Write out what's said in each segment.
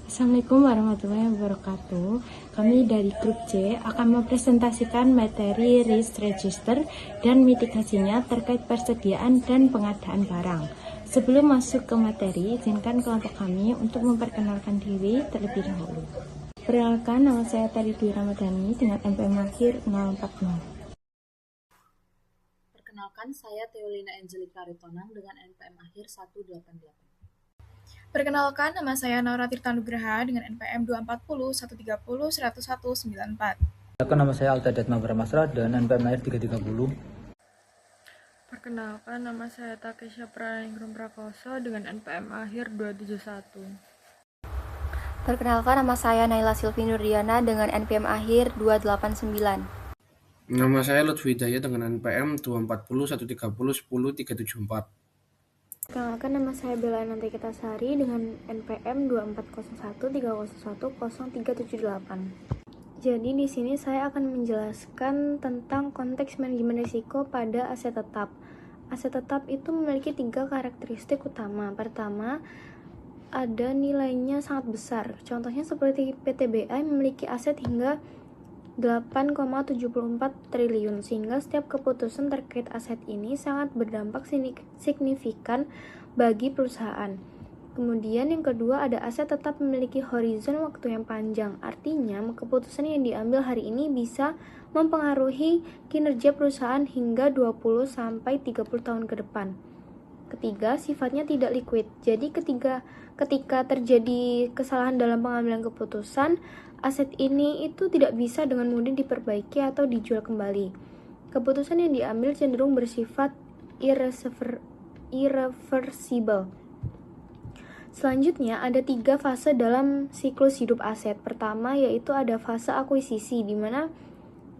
Assalamualaikum warahmatullahi wabarakatuh. Kami dari grup C akan mempresentasikan materi risk register dan mitigasinya terkait persediaan dan pengadaan barang. Sebelum masuk ke materi, izinkan kelompok kami untuk memperkenalkan diri terlebih dahulu. Perkenalkan, nama saya Tari Dwi Ramadhani dengan NPM akhir 040. Perkenalkan, saya Theolina Angelika Ritonang dengan NPM akhir 188. Perkenalkan, nama saya Naura Tirtanugraha dengan NPM 240 130 101 94. Perkenalkan, nama saya Alta Datma Bramasra dengan NPM lahir 330. Perkenalkan, nama saya Takesha Praningrum Prakoso dengan NPM akhir 271. Perkenalkan, nama saya Naila Silvi Nurdiana dengan NPM akhir 289. Nama saya Lutfi Hidayat dengan NPM 240 130 10 374. Perkenalkan, nama saya Bella Nantikitasari dengan NPM 2401 301 0378. Jadi di sini saya akan menjelaskan tentang konteks manajemen risiko pada aset tetap. Aset tetap itu memiliki 3 karakteristik utama. Pertama, ada nilainya sangat besar. Contohnya seperti PTBI memiliki aset hingga 8,74 triliun, sehingga setiap keputusan terkait aset ini sangat berdampak signifikan bagi perusahaan. Kemudian yang kedua, ada aset tetap memiliki horizon waktu yang panjang. Artinya, keputusan yang diambil hari ini bisa mempengaruhi kinerja perusahaan hingga 20-30 tahun ke depan. Ketiga, sifatnya tidak liquid. Jadi ketika terjadi kesalahan dalam pengambilan keputusan, aset ini itu tidak bisa dengan mudah diperbaiki atau dijual kembali. Keputusan yang diambil cenderung bersifat irreversible. Selanjutnya, ada 3 fase dalam siklus hidup aset. Pertama, yaitu ada fase akuisisi, di mana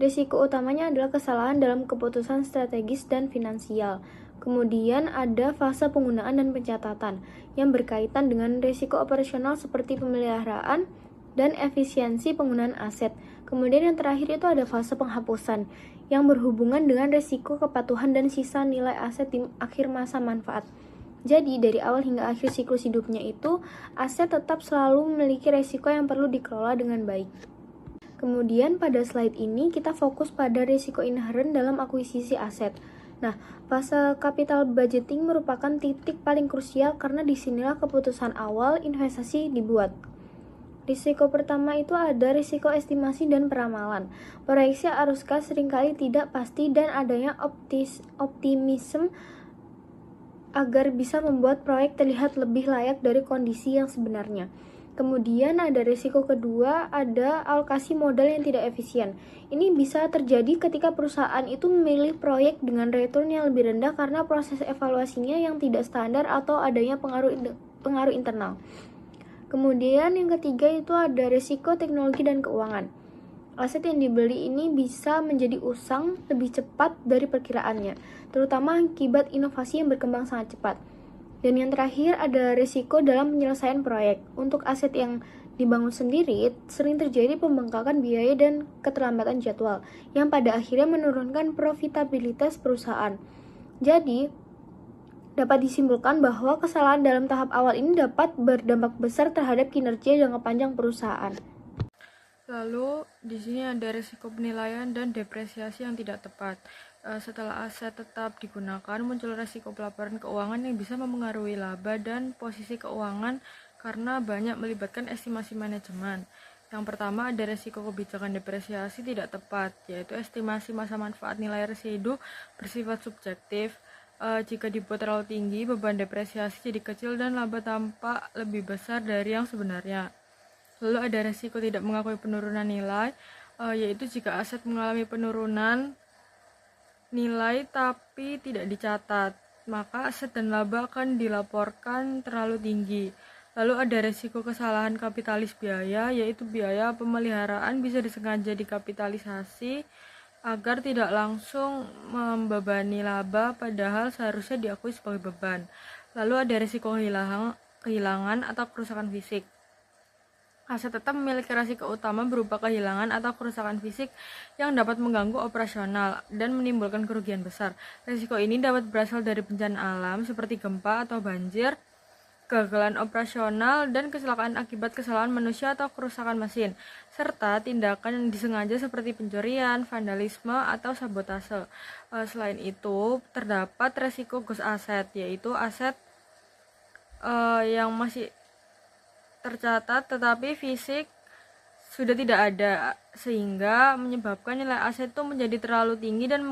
risiko utamanya adalah kesalahan dalam keputusan strategis dan finansial. Kemudian ada fase penggunaan dan pencatatan yang berkaitan dengan risiko operasional seperti pemeliharaan dan efisiensi penggunaan aset. Kemudian yang terakhir itu ada fase penghapusan yang berhubungan dengan risiko kepatuhan dan sisa nilai aset di akhir masa manfaat. Jadi dari awal hingga akhir siklus hidupnya itu, aset tetap selalu memiliki risiko yang perlu dikelola dengan baik. Kemudian pada slide ini kita fokus pada risiko inherent dalam akuisisi aset. Nah, fase capital budgeting merupakan titik paling krusial karena disinilah keputusan awal investasi dibuat. Risiko pertama itu ada risiko estimasi dan peramalan. Proyeksi arus kas seringkali tidak pasti dan adanya optimisme agar bisa membuat proyek terlihat lebih layak dari kondisi yang sebenarnya. Kemudian ada risiko kedua, ada alokasi modal yang tidak efisien. Ini bisa terjadi ketika perusahaan itu memilih proyek dengan return yang lebih rendah karena proses evaluasinya yang tidak standar atau adanya pengaruh internal. Kemudian yang ketiga itu ada risiko teknologi dan keuangan. Aset yang dibeli ini bisa menjadi usang lebih cepat dari perkiraannya, terutama akibat inovasi yang berkembang sangat cepat. Dan yang terakhir ada risiko dalam penyelesaian proyek. Untuk aset yang dibangun sendiri, sering terjadi pembengkakan biaya dan keterlambatan jadwal, yang pada akhirnya menurunkan profitabilitas perusahaan. Jadi, dapat disimpulkan bahwa kesalahan dalam tahap awal ini dapat berdampak besar terhadap kinerja jangka panjang perusahaan. Lalu, di sini ada risiko penilaian dan depresiasi yang tidak tepat. Setelah aset tetap digunakan, muncul risiko pelaporan keuangan yang bisa mempengaruhi laba dan posisi keuangan karena banyak melibatkan estimasi manajemen. Yang pertama ada risiko kebijakan depresiasi tidak tepat, yaitu estimasi masa manfaat nilai residu bersifat subjektif. Jika dibuat terlalu tinggi, beban depresiasi jadi kecil dan laba tampak lebih besar dari yang sebenarnya. Lalu ada risiko tidak mengakui penurunan nilai, yaitu jika aset mengalami penurunan nilai tapi tidak dicatat, maka aset dan laba akan dilaporkan terlalu tinggi. Lalu ada risiko kesalahan kapitalis biaya, yaitu biaya pemeliharaan bisa disengaja dikapitalisasi agar tidak langsung membebani laba padahal seharusnya diakui sebagai beban. Lalu ada risiko kehilangan atau kerusakan fisik. Aset tetap memiliki risiko utama berupa kehilangan atau kerusakan fisik yang dapat mengganggu operasional dan menimbulkan kerugian besar. Risiko ini dapat berasal dari bencana alam seperti gempa atau banjir, kegagalan operasional, dan kecelakaan akibat kesalahan manusia atau kerusakan mesin, serta tindakan yang disengaja seperti pencurian, vandalisme, atau sabotase. Selain itu, terdapat resiko ghost asset, yaitu aset yang masih tercatat tetapi fisik sudah tidak ada, sehingga menyebabkan nilai aset itu menjadi terlalu tinggi dan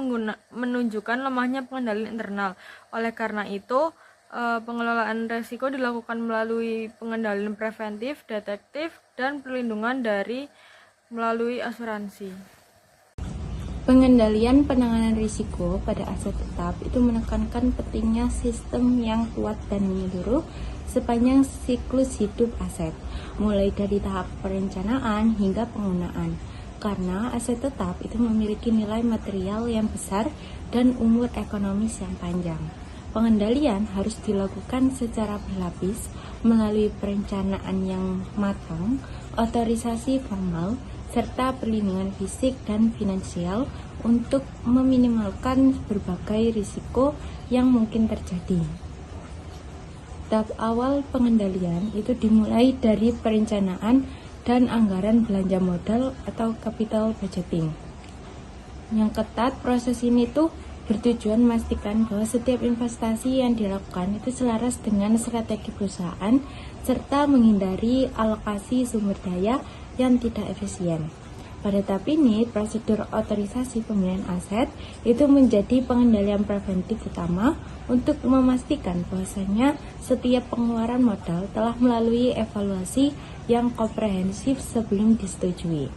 menunjukkan lemahnya pengendalian internal. Oleh karena itu, pengelolaan risiko dilakukan melalui pengendalian preventif, detektif, dan perlindungan melalui asuransi. Pengendalian penanganan risiko pada aset tetap itu menekankan pentingnya sistem yang kuat dan menyeluruh sepanjang siklus hidup aset, mulai dari tahap perencanaan hingga penggunaan. Karena aset tetap itu memiliki nilai material yang besar dan umur ekonomis yang panjang. Pengendalian harus dilakukan secara berlapis melalui perencanaan yang matang, otorisasi formal, serta perlindungan fisik dan finansial untuk meminimalkan berbagai risiko yang mungkin terjadi. Tahap awal pengendalian itu dimulai dari perencanaan dan anggaran belanja modal atau capital budgeting. Yang ketat, proses ini tuh bertujuan memastikan bahwa setiap investasi yang dilakukan itu selaras dengan strategi perusahaan serta menghindari alokasi sumber daya yang tidak efisien. Pada tahap ini, prosedur otorisasi pembelian aset itu menjadi pengendalian preventif utama untuk memastikan bahwasanya setiap pengeluaran modal telah melalui evaluasi yang komprehensif sebelum disetujui.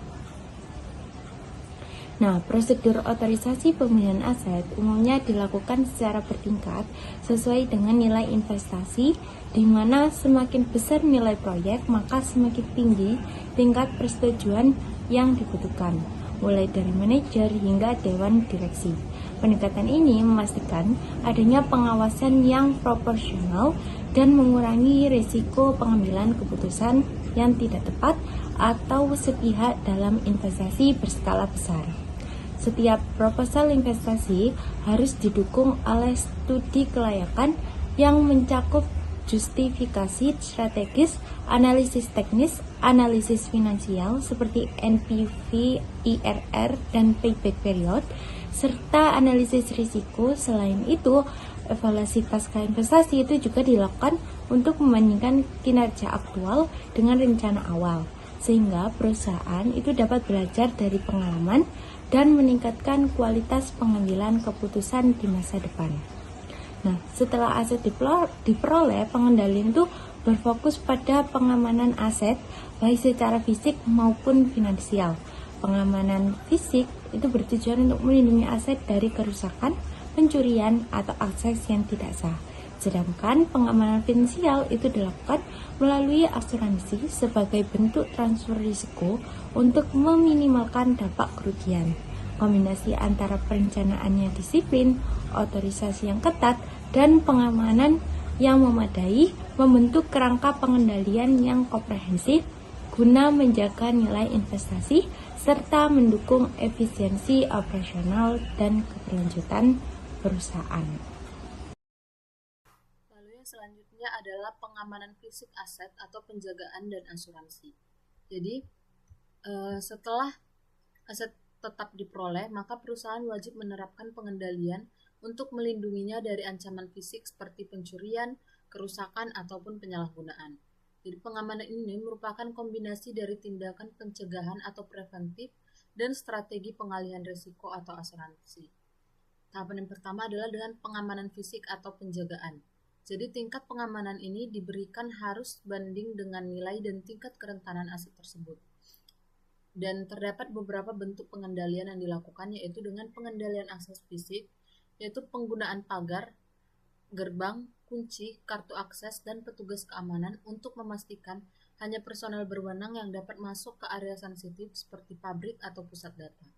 Nah, prosedur otorisasi pembelian aset umumnya dilakukan secara bertingkat sesuai dengan nilai investasi, di mana semakin besar nilai proyek, maka semakin tinggi tingkat persetujuan yang dibutuhkan, mulai dari manajer hingga dewan direksi. Peningkatan ini memastikan adanya pengawasan yang proporsional dan mengurangi risiko pengambilan keputusan yang tidak tepat atau sepihak dalam investasi berskala besar. Setiap proposal investasi harus didukung oleh studi kelayakan yang mencakup justifikasi strategis, analisis teknis, analisis finansial seperti NPV, IRR, dan payback period, serta analisis risiko. Selain itu, evaluasi pasca investasi itu juga dilakukan untuk membandingkan kinerja aktual dengan rencana awal, sehingga perusahaan itu dapat belajar dari pengalaman dan meningkatkan kualitas pengambilan keputusan di masa depan. Nah, setelah aset diperoleh, pengendalian itu berfokus pada pengamanan aset baik secara fisik maupun finansial. Pengamanan fisik itu bertujuan untuk melindungi aset dari kerusakan, pencurian, atau akses yang tidak sah. Sedangkan pengamanan finansial itu dilakukan melalui asuransi sebagai bentuk transfer risiko untuk meminimalkan dampak kerugian. Kombinasi antara perencanaan yang disiplin, otorisasi yang ketat, dan pengamanan yang memadai membentuk kerangka pengendalian yang komprehensif guna menjaga nilai investasi serta mendukung efisiensi operasional dan keberlanjutan perusahaan. Lalu yang selanjutnya adalah pengamanan fisik aset atau penjagaan dan asuransi. Jadi setelah aset tetap diperoleh, maka perusahaan wajib menerapkan pengendalian untuk melindunginya dari ancaman fisik seperti pencurian, kerusakan, ataupun penyalahgunaan. Jadi pengamanan ini merupakan kombinasi dari tindakan pencegahan atau preventif dan strategi pengalihan risiko atau asuransi. Tahapan yang pertama adalah dengan pengamanan fisik atau penjagaan. Jadi tingkat pengamanan ini diberikan harus banding dengan nilai dan tingkat kerentanan aset tersebut. Dan terdapat beberapa bentuk pengendalian yang dilakukan, yaitu dengan pengendalian akses fisik, yaitu penggunaan pagar, gerbang, kunci, kartu akses, dan petugas keamanan untuk memastikan hanya personel berwenang yang dapat masuk ke area sensitif seperti pabrik atau pusat data.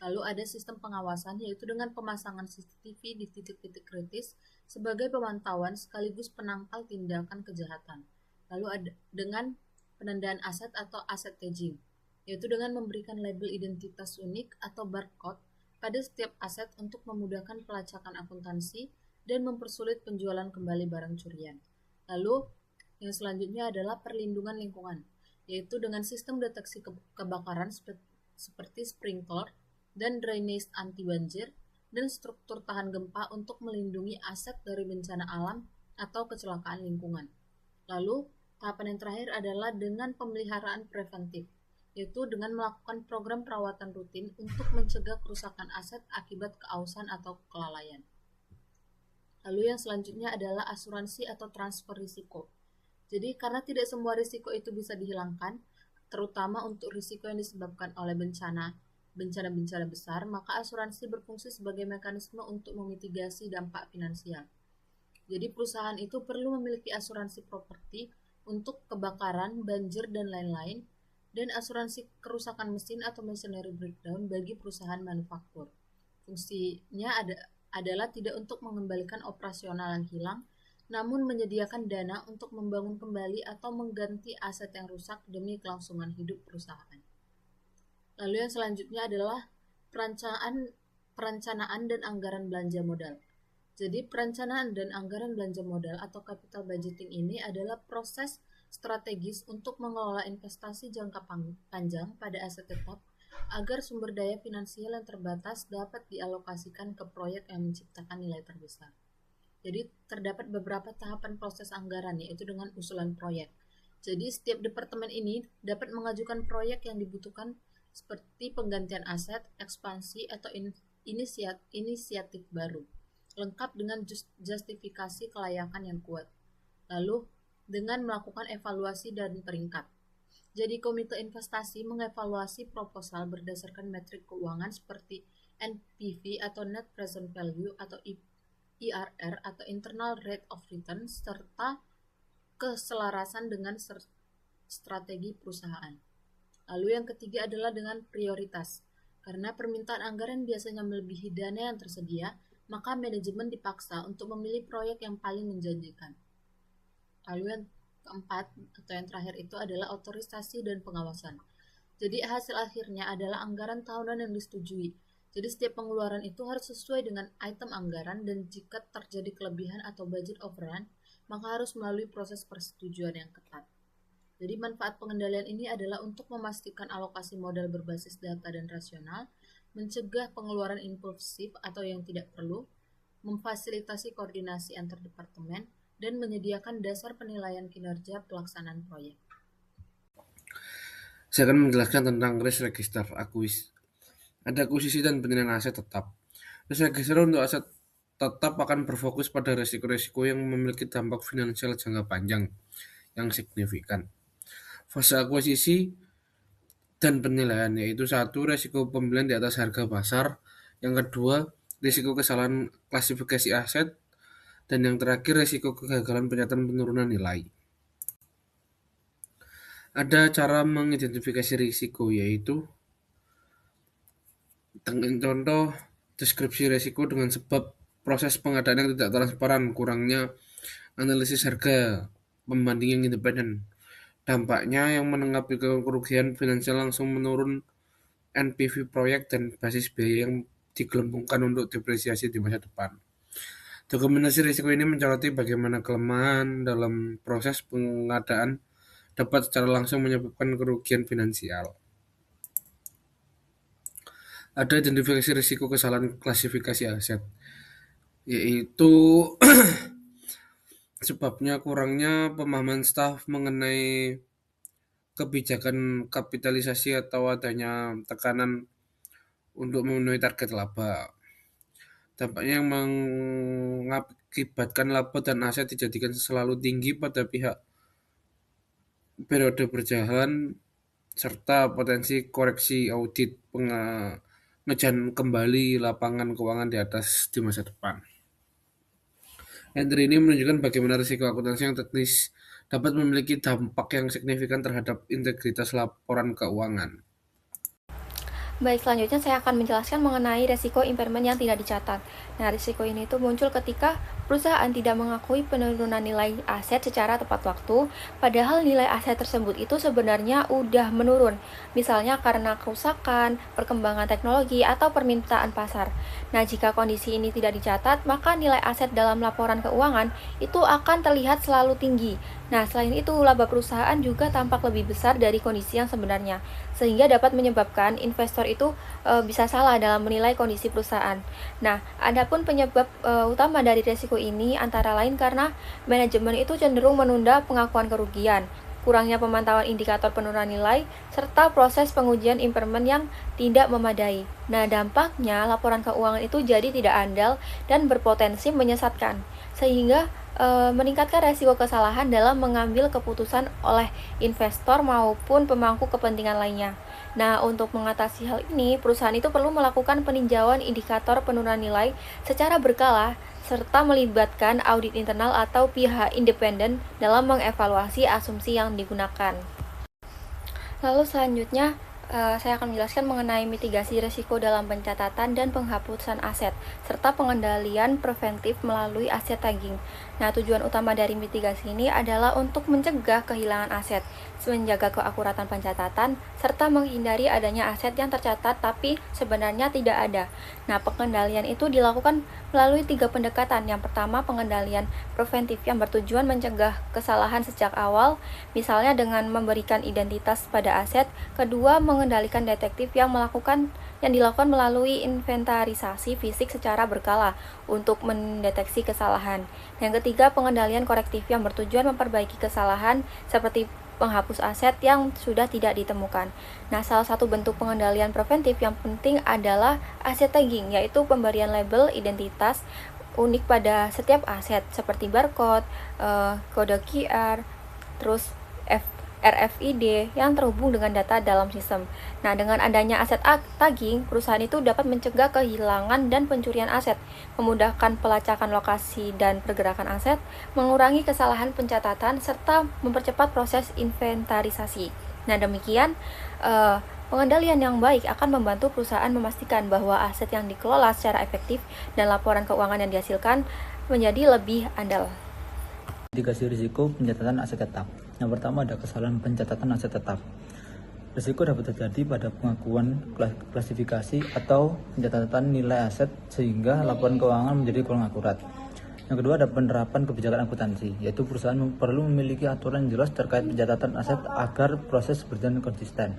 Lalu ada sistem pengawasan, yaitu dengan pemasangan CCTV di titik-titik kritis sebagai pemantauan sekaligus penangkal tindakan kejahatan. Lalu ada dengan penandaan aset atau asset tagging, yaitu dengan memberikan label identitas unik atau barcode pada setiap aset untuk memudahkan pelacakan akuntansi dan mempersulit penjualan kembali barang curian. Lalu Yang selanjutnya adalah perlindungan lingkungan, yaitu dengan sistem deteksi kebakaran seperti sprinkler dan drainase anti banjir dan struktur tahan gempa untuk melindungi aset dari bencana alam atau kecelakaan lingkungan. Lalu, tahapan yang terakhir adalah dengan pemeliharaan preventif, yaitu dengan melakukan program perawatan rutin untuk mencegah kerusakan aset akibat keausan atau kelalaian. Lalu yang selanjutnya adalah asuransi atau transfer risiko. Jadi karena tidak semua risiko itu bisa dihilangkan, terutama untuk risiko yang disebabkan oleh bencana besar, maka asuransi berfungsi sebagai mekanisme untuk memitigasi dampak finansial. Jadi perusahaan itu perlu memiliki asuransi properti untuk kebakaran, banjir, dan lain-lain, dan asuransi kerusakan mesin atau machinery breakdown bagi perusahaan manufaktur. Fungsinya adalah tidak untuk mengembalikan operasional yang hilang, namun menyediakan dana untuk membangun kembali atau mengganti aset yang rusak demi kelangsungan hidup perusahaan. Lalu yang selanjutnya adalah perencanaan dan anggaran belanja modal. Jadi perencanaan dan anggaran belanja modal atau capital budgeting ini adalah proses strategis untuk mengelola investasi jangka panjang pada aset tetap agar sumber daya finansial yang terbatas dapat dialokasikan ke proyek yang menciptakan nilai terbesar. Jadi terdapat beberapa tahapan proses anggaran, yaitu dengan usulan proyek. Jadi setiap departemen ini dapat mengajukan proyek yang dibutuhkan seperti penggantian aset, ekspansi, atau inisiatif baru, lengkap dengan justifikasi kelayakan yang kuat. Lalu dengan melakukan evaluasi dan peringkat. Jadi komite investasi mengevaluasi proposal berdasarkan metrik keuangan seperti NPV atau Net Present Value atau IRR atau Internal Rate of Return serta keselarasan dengan strategi perusahaan. Lalu yang ketiga adalah dengan prioritas. Karena permintaan anggaran biasanya melebihi dana yang tersedia, maka manajemen dipaksa untuk memilih proyek yang paling menjanjikan. Lalu yang keempat atau yang terakhir itu adalah otorisasi dan pengawasan. Jadi hasil akhirnya adalah anggaran tahunan yang disetujui. Jadi setiap pengeluaran itu harus sesuai dengan item anggaran dan jika terjadi kelebihan atau budget overrun, maka harus melalui proses persetujuan yang ketat. Jadi manfaat pengendalian ini adalah untuk memastikan alokasi modal berbasis data dan rasional, mencegah pengeluaran impulsif atau yang tidak perlu, memfasilitasi koordinasi antar departemen, dan menyediakan dasar penilaian kinerja pelaksanaan proyek. Saya akan menjelaskan tentang risk register Ada akuisisi dan penilaian aset tetap. Risk register untuk aset tetap akan berfokus pada risiko-risiko yang memiliki dampak finansial jangka panjang yang signifikan. Fase akuisisi dan penilaian yaitu satu, risiko pembelian di atas harga pasar, yang kedua, risiko kesalahan klasifikasi aset, dan yang terakhir, risiko kegagalan penyataan penurunan nilai. Ada cara mengidentifikasi risiko yaitu contoh deskripsi risiko dengan sebab proses pengadaan yang tidak transparan, kurangnya analisis harga, pembanding yang independen. Dampaknya yang menanggapi kerugian finansial langsung menurun NPV proyek dan basis biaya yang digelembungkan untuk depresiasi di masa depan. Dokumentasi risiko ini mencoroti bagaimana kelemahan dalam proses pengadaan dapat secara langsung menyebabkan kerugian finansial. Ada identifikasi risiko kesalahan klasifikasi aset, yaitu sebabnya kurangnya pemahaman staf mengenai kebijakan kapitalisasi atau adanya tekanan untuk memenuhi target laba. Dampaknya yang mengakibatkan laba dan aset dijadikan selalu tinggi pada pihak periode berjalan serta potensi koreksi audit pengejan kembali lapangan keuangan di atas di masa depan. Entry ini menunjukkan bagaimana risiko akuntansi yang teknis dapat memiliki dampak yang signifikan terhadap integritas laporan keuangan. Baik, selanjutnya saya akan menjelaskan mengenai resiko impairment yang tidak dicatat. Nah, risiko ini itu muncul ketika perusahaan tidak mengakui penurunan nilai aset secara tepat waktu, padahal nilai aset tersebut itu sebenarnya udah menurun, misalnya karena kerusakan, perkembangan teknologi, atau permintaan pasar. Nah, jika kondisi ini tidak dicatat, maka nilai aset dalam laporan keuangan itu akan terlihat selalu tinggi. Nah, selain itu, laba perusahaan juga tampak lebih besar dari kondisi yang sebenarnya, sehingga dapat menyebabkan investor itu bisa salah dalam menilai kondisi perusahaan. Nah, adapun penyebab utama dari risiko ini antara lain karena manajemen itu cenderung menunda pengakuan kerugian, kurangnya pemantauan indikator penurunan nilai, serta proses pengujian impairment yang tidak memadai. Nah, dampaknya laporan keuangan itu jadi tidak andal dan berpotensi menyesatkan, sehingga meningkatkan resiko kesalahan dalam mengambil keputusan oleh investor maupun pemangku kepentingan lainnya. Nah, untuk mengatasi hal ini, perusahaan itu perlu melakukan peninjauan indikator penurunan nilai secara berkala serta melibatkan audit internal atau pihak independen dalam mengevaluasi asumsi yang digunakan. Lalu selanjutnya, saya akan menjelaskan mengenai mitigasi risiko dalam pencatatan dan penghapusan aset, serta pengendalian preventif melalui aset tagging. Nah, tujuan utama dari mitigasi ini adalah untuk mencegah kehilangan aset, menjaga keakuratan pencatatan, serta menghindari adanya aset yang tercatat tapi sebenarnya tidak ada. Nah, pengendalian itu dilakukan melalui 3 pendekatan. Yang pertama, pengendalian preventif yang bertujuan mencegah kesalahan sejak awal, misalnya dengan memberikan identitas pada aset. Kedua, mengendalikan detektif yang dilakukan melalui inventarisasi fisik secara berkala untuk mendeteksi kesalahan. Yang ketiga, pengendalian korektif yang bertujuan memperbaiki kesalahan seperti penghapus aset yang sudah tidak ditemukan. Nah, salah satu bentuk pengendalian preventif yang penting adalah aset tagging, yaitu pemberian label identitas unik pada setiap aset seperti barcode, kode QR, terus RFID yang terhubung dengan data dalam sistem. Nah, dengan adanya aset tagging, perusahaan itu dapat mencegah kehilangan dan pencurian aset, memudahkan pelacakan lokasi dan pergerakan aset, mengurangi kesalahan pencatatan, serta mempercepat proses inventarisasi. Nah, demikian pengendalian yang baik akan membantu perusahaan memastikan bahwa aset yang dikelola secara efektif dan laporan keuangan yang dihasilkan menjadi lebih andal. Mitigasi risiko pencatatan aset tetap. Yang pertama ada kesalahan pencatatan aset tetap. Risiko dapat terjadi pada pengakuan klasifikasi atau pencatatan nilai aset sehingga laporan keuangan menjadi kurang akurat. Yang kedua ada penerapan kebijakan akuntansi, yaitu perusahaan perlu memiliki aturan yang jelas terkait pencatatan aset agar proses berjalan konsisten.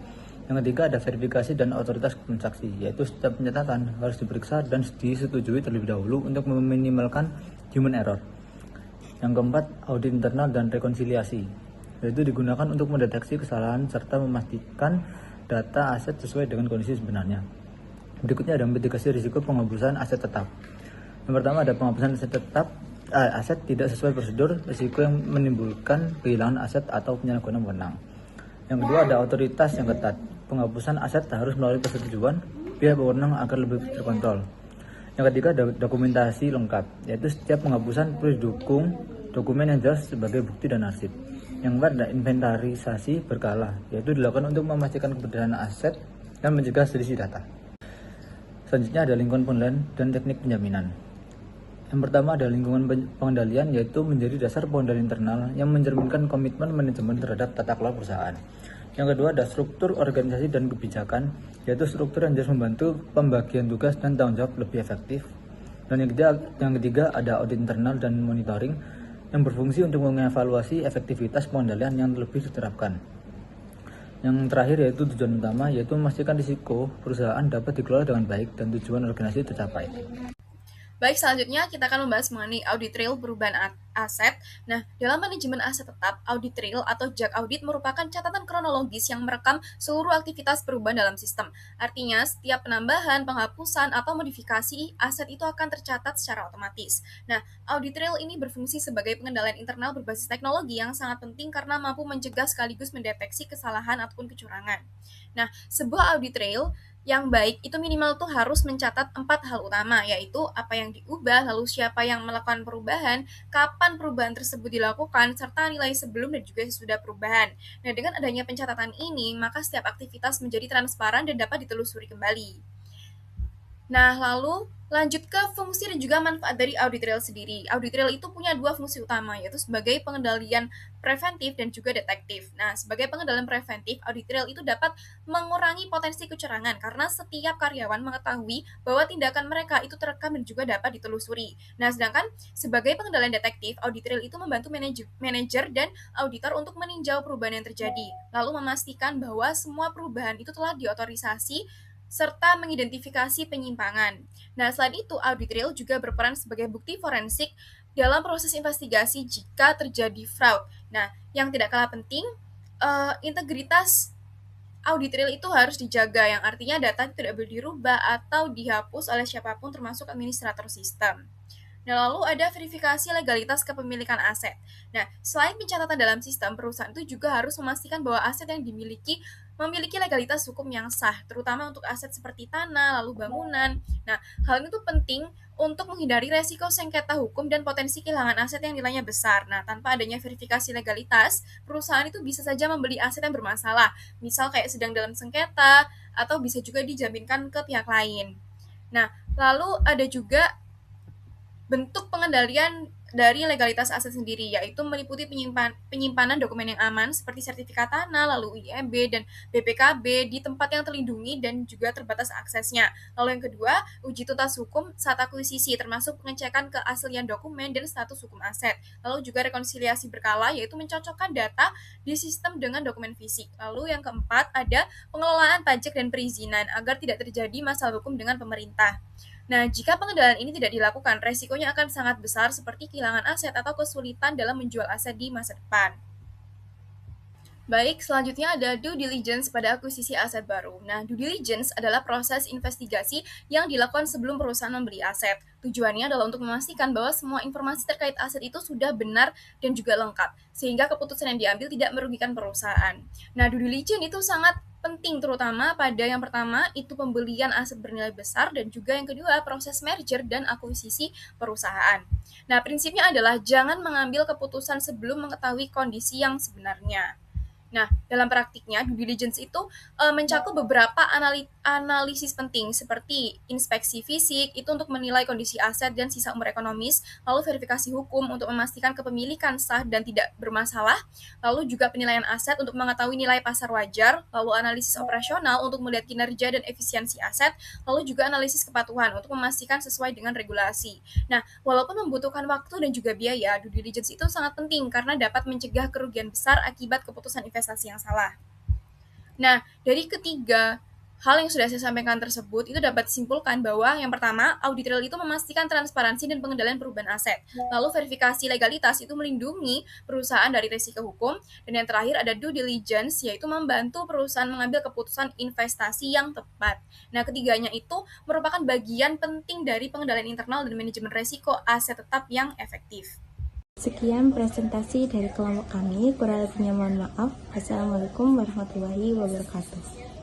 Yang ketiga ada verifikasi dan otoritas transaksi, yaitu setiap pencatatan harus diperiksa dan disetujui terlebih dahulu untuk meminimalkan human error. Yang keempat, audit internal dan rekonsiliasi, yaitu digunakan untuk mendeteksi kesalahan serta memastikan data aset sesuai dengan kondisi sebenarnya. Berikutnya ada mitigasi risiko penghapusan aset tetap. Yang pertama ada penghapusan aset tetap, aset tidak sesuai prosedur, risiko yang menimbulkan kehilangan aset atau penyalahgunaan wewenang. Yang kedua ada otoritas yang ketat, penghapusan aset harus melalui persetujuan pihak berwenang agar lebih terkontrol. Yang ketiga ada dokumentasi lengkap, yaitu setiap penghapusan perlu didukung dokumen yang jelas sebagai bukti dan arsip. Yang keempat ada inventarisasi berkala, yaitu dilakukan untuk memastikan keberadaan aset dan mencegah selisih data. Selanjutnya ada lingkungan pengendalian dan teknik penjaminan. Yang pertama ada lingkungan pengendalian, yaitu menjadi dasar pengendalian internal yang mencerminkan komitmen manajemen terhadap tata kelola perusahaan. Yang kedua ada struktur organisasi dan kebijakan, yaitu struktur yang jelas membantu pembagian tugas dan tanggung jawab lebih efektif. Dan yang ketiga ada audit internal dan monitoring yang berfungsi untuk mengevaluasi efektivitas pengendalian yang lebih diterapkan. Yang terakhir yaitu tujuan utama, yaitu memastikan risiko perusahaan dapat dikelola dengan baik dan tujuan organisasi tercapai. Baik, selanjutnya kita akan membahas mengenai audit trail perubahan aset. Nah, dalam manajemen aset tetap, audit trail atau JAK audit merupakan catatan kronologis yang merekam seluruh aktivitas perubahan dalam sistem. Artinya, setiap penambahan, penghapusan, atau modifikasi aset itu akan tercatat secara otomatis. Nah, audit trail ini berfungsi sebagai pengendalian internal berbasis teknologi yang sangat penting karena mampu mencegah sekaligus mendeteksi kesalahan ataupun kecurangan. Nah, sebuah audit trail yang baik itu minimal tuh harus mencatat 4 hal utama, yaitu apa yang diubah, lalu siapa yang melakukan perubahan, kapan perubahan tersebut dilakukan, serta nilai sebelum dan juga sesudah perubahan. Nah, dengan adanya pencatatan ini, maka setiap aktivitas menjadi transparan dan dapat ditelusuri kembali. Nah, lalu lanjut ke fungsi dan juga manfaat dari audit trail sendiri. Audit trail itu punya dua fungsi utama, yaitu sebagai pengendalian preventif dan juga detektif. Nah, sebagai pengendalian preventif, audit trail itu dapat mengurangi potensi kecurangan karena setiap karyawan mengetahui bahwa tindakan mereka itu terekam dan juga dapat ditelusuri. Nah, sedangkan sebagai pengendalian detektif, audit trail itu membantu manajer dan auditor untuk meninjau perubahan yang terjadi, lalu memastikan bahwa semua perubahan itu telah diotorisasi serta mengidentifikasi penyimpangan. Nah, selain itu, audit trail juga berperan sebagai bukti forensik dalam proses investigasi jika terjadi fraud. Nah, yang tidak kalah penting, integritas audit trail itu harus dijaga, yang artinya data tidak boleh dirubah atau dihapus oleh siapapun termasuk administrator sistem. Nah, lalu ada verifikasi legalitas kepemilikan aset. Nah, selain pencatatan dalam sistem, perusahaan itu juga harus memastikan bahwa aset yang dimiliki memiliki legalitas hukum yang sah, terutama untuk aset seperti tanah, lalu bangunan. Nah, hal ini tuh penting untuk menghindari resiko sengketa hukum dan potensi kehilangan aset yang nilainya besar. Nah, tanpa adanya verifikasi legalitas, perusahaan itu bisa saja membeli aset yang bermasalah, misal kayak sedang dalam sengketa, atau bisa juga dijaminkan ke pihak lain. Nah, lalu ada juga bentuk pengendalian dari legalitas aset sendiri, yaitu meliputi penyimpanan dokumen yang aman seperti sertifikat tanah, lalu IMB dan BPKB di tempat yang terlindungi dan juga terbatas aksesnya. Lalu yang kedua, uji tuntas hukum saat akuisisi, termasuk pengecekan keaslian dokumen dan status hukum aset. Lalu juga rekonsiliasi berkala, yaitu mencocokkan data di sistem dengan dokumen fisik. Lalu yang keempat, ada pengelolaan pajak dan perizinan agar tidak terjadi masalah hukum dengan pemerintah. Nah, jika pengendalian ini tidak dilakukan, resikonya akan sangat besar seperti kehilangan aset atau kesulitan dalam menjual aset di masa depan. Baik, selanjutnya ada due diligence pada akuisisi aset baru. Nah, due diligence adalah proses investigasi yang dilakukan sebelum perusahaan membeli aset. Tujuannya adalah untuk memastikan bahwa semua informasi terkait aset itu sudah benar dan juga lengkap, sehingga keputusan yang diambil tidak merugikan perusahaan. Nah, due diligence itu sangat penting, terutama pada yang pertama itu pembelian aset bernilai besar, dan juga yang kedua proses merger dan akuisisi perusahaan. Nah, prinsipnya adalah jangan mengambil keputusan sebelum mengetahui kondisi yang sebenarnya. Nah, dalam praktiknya, due diligence itu mencakup beberapa analisis penting seperti inspeksi fisik, itu untuk menilai kondisi aset dan sisa umur ekonomis, lalu verifikasi hukum untuk memastikan kepemilikan sah dan tidak bermasalah, lalu juga penilaian aset untuk mengetahui nilai pasar wajar, lalu analisis operasional untuk melihat kinerja dan efisiensi aset, lalu juga analisis kepatuhan untuk memastikan sesuai dengan regulasi. Nah, walaupun membutuhkan waktu dan juga biaya, due diligence itu sangat penting karena dapat mencegah kerugian besar akibat keputusan investasi yang salah. Nah, dari ketiga hal yang sudah saya sampaikan tersebut, itu dapat disimpulkan bahwa yang pertama, audit trail itu memastikan transparansi dan pengendalian perubahan aset. Lalu verifikasi legalitas itu melindungi perusahaan dari risiko hukum. Dan yang terakhir ada due diligence, yaitu membantu perusahaan mengambil keputusan investasi yang tepat. Nah, ketiganya itu merupakan bagian penting dari pengendalian internal dan manajemen risiko aset tetap yang efektif. Sekian presentasi dari kelompok kami, kurang lebihnya mohon maaf. Wassalamualaikum warahmatullahi wabarakatuh.